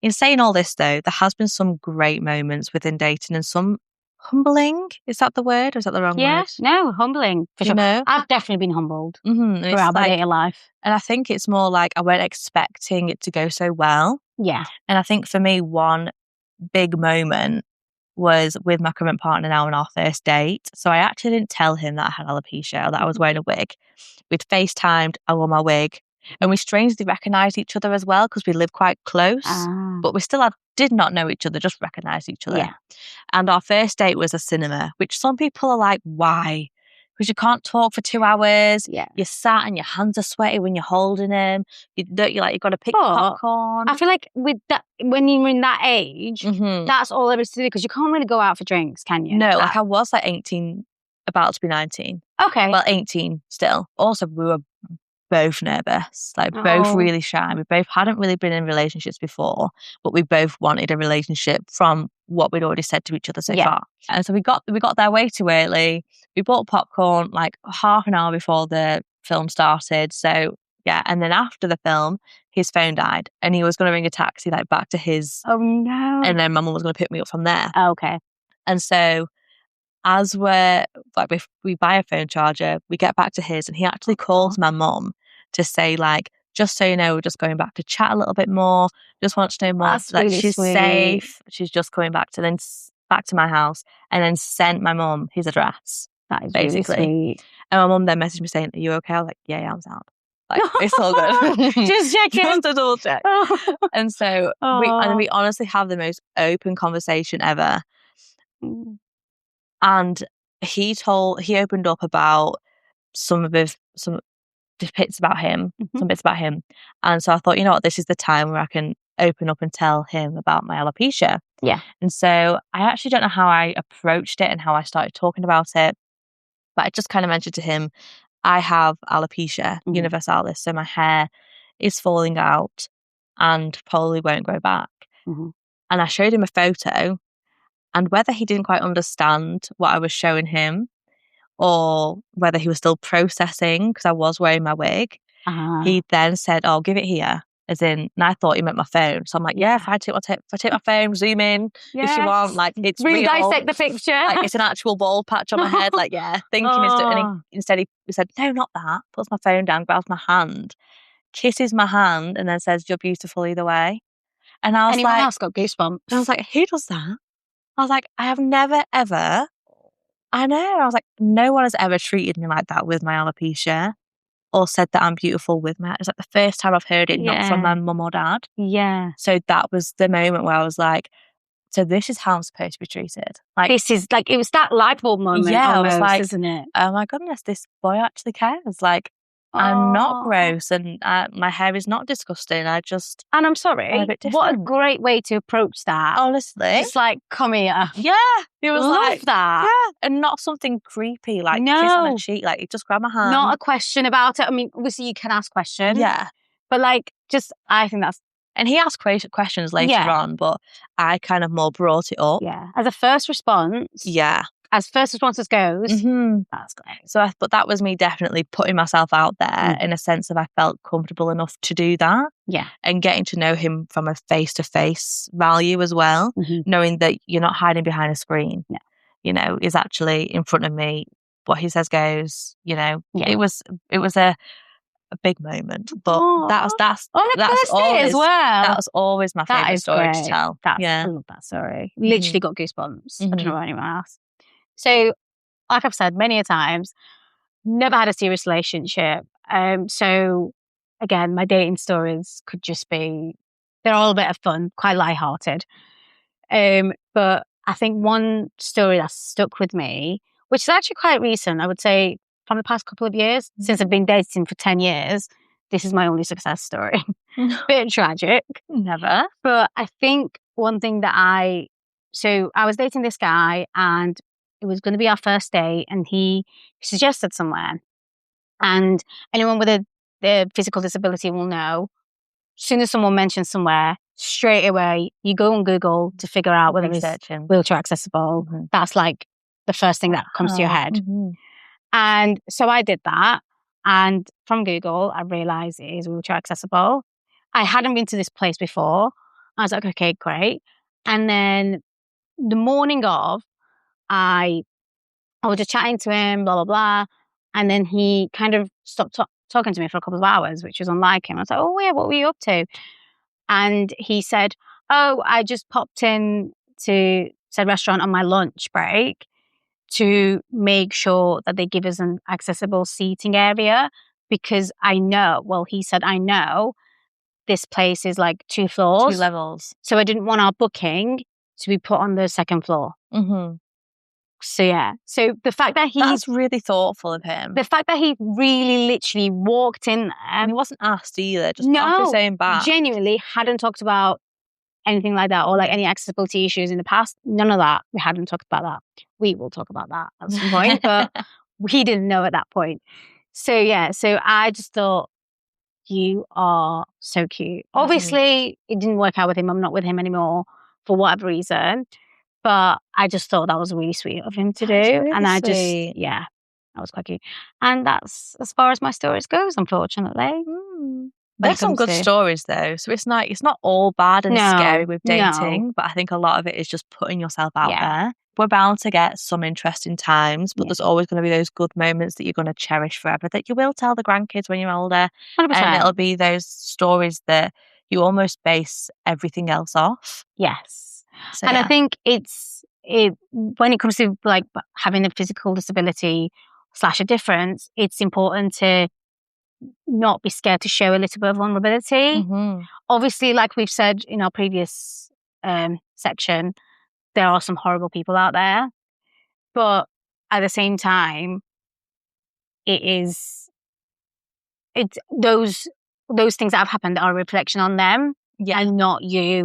In saying all this, though, there has been some great moments within dating and some humbling. Is that the word or is that the wrong word? No, humbling for You sure. know? I've definitely been humbled And it's throughout my dating life. And I think it's more like I weren't expecting it to go so well. Yeah. And I think for me, one big moment was with my current partner now on our first date. So I actually didn't tell him that I had alopecia or that I was wearing a wig. We'd FaceTimed, I wore my wig, and we strangely recognised each other as well because we live quite close. But we still did not know each other, just recognised each other. Yeah. And our first date was a cinema, which some people are like, why? Because you can't talk for 2 hours. Yeah. You're sat and your hands are sweaty when you're holding him. You've got to pick popcorn. I feel like with that, when you're in that age, that's all there is to do because you can't really go out for drinks, can you? No, I was 18, about to be 19. Okay. Well, 18 still. Also, we were both nervous, both really shy. We both hadn't really been in relationships before, but we both wanted a relationship from what we'd already said to each other so far. And so we got there way too early. We bought popcorn half an hour before the film started. So yeah, and then after the film, his phone died and he was going to ring a taxi back to his. Oh no. And then my mum was going to pick me up from there. Oh, okay. And so as we buy a phone charger, we get back to his and he actually calls my mum to say just so you know, we're just going back to chat a little bit more. Just want to know more. That's really she's sweet. Safe. She's just coming back to my house and then sent my mum his address. That is basically. Really sweet. And my mum then messaged me saying, "Are you okay?" I was like, "Yeah, I'm sound. It's all good." Just checking. Just to double check. And so we honestly have the most open conversation ever. And he opened up about some bits about him, And so I thought, you know what, this is the time where I can open up and tell him about my alopecia. Yeah. And so I actually don't know how I approached it and how I started talking about it, but I just kind of mentioned to him, I have alopecia universalis, so my hair is falling out and probably won't grow back. And I showed him a photo, and whether he didn't quite understand what I was showing him or whether he was still processing because I was wearing my wig, he then said, "Oh, give it here." As in, and I thought he meant my phone. So I'm like, yeah, if I take my phone, zoom in if you want. It's really real. dissect the picture. It's an actual bald patch on my head. Thinking and instead he said, "No, not that." Puts my phone down, grabs my hand, kisses my hand, and then says, "You're beautiful either way." And I was Anyone else got goosebumps? And I was like, who does that? I was like, I have never ever. I know. I was like, no one has ever treated me like that with my alopecia or said that I'm beautiful with my. It's the first time I've heard it, not from my mum or dad. Yeah. So that was the moment where I was like, so this is how I'm supposed to be treated. This is it was that light bulb moment. Yeah, almost, I was like, isn't it? Oh my goodness, this boy actually cares. I'm not gross and my hair is not disgusting. And I'm sorry, what a great way to approach that. Honestly. Just come here. Yeah. He was Love that. Yeah. And not something creepy, kiss on the cheek. He just grabbed my hand. Not a question about it. I mean, obviously you can ask questions. Yeah. But I think that's... And he asked questions later on, but I kind of more brought it up. Yeah. As a first response. Yeah. As first responses goes, that's great. So but that was me definitely putting myself out there in a sense of I felt comfortable enough to do that. Yeah. And getting to know him from a face-to-face value as well, knowing that you're not hiding behind a screen. Yeah. Is actually in front of me. What he says goes, It was a big moment. But that's always, as well. That was always my favourite story to tell. I love that story. Literally got goosebumps. I don't know about anyone else. So, like I've said many a times, never had a serious relationship. So, again, my dating stories could just be, they're all a bit of fun, quite lighthearted. But I think one story that stuck with me, which is actually quite recent, I would say from the past couple of years, since I've been dating for 10 years, this is my only success story. Bit tragic. Never. But I think one thing that so I was dating this guy and it was going to be our first date and he suggested somewhere. And anyone with a physical disability will know, as soon as someone mentions somewhere, straight away, you go on Google to figure out whether it's wheelchair accessible. That's the first thing that comes to your head. And so I did that. And from Google, I realized it is wheelchair accessible. I hadn't been to this place before. I was like, okay, great. And then the morning of, I was just chatting to him, blah, blah, blah. And then he kind of stopped talking to me for a couple of hours, which was unlike him. I was like, oh, yeah, what were you up to? And he said, oh, I just popped in to said restaurant on my lunch break to make sure that they give us an accessible seating area because I know, he said, I know this place is like 2 floors. 2 levels. So I didn't want our booking to be put on the 2nd floor. Mm-hmm. So yeah. So the fact that that's really thoughtful of him. The fact that he really literally walked in there. And he wasn't asked either, just off his own back. Genuinely hadn't talked about anything like that or like any accessibility issues in the past. None of that. We hadn't talked about that. We will talk about that at some point, but we didn't know at that point. So yeah, so I just thought, you are so cute. Obviously, it didn't work out with him. I'm not with him anymore for whatever reason. But I just thought that was really sweet of him to do. Really and I sweet. that was quite cute. And that's as far as my stories goes, unfortunately. There's some good stories though. So it's not all bad and scary with dating, but I think a lot of it is just putting yourself out there. We're bound to get some interesting times, but there's always going to be those good moments that you're going to cherish forever that you will tell the grandkids when you're older. 100%. And it'll be those stories that you almost base everything else off. Yes. So, and I think when it comes to like having a physical disability / a difference, it's important to not be scared to show a little bit of vulnerability. Obviously, like we've said in our previous section, there are some horrible people out there, but at the same time, it's those things that have happened are a reflection on them and not you.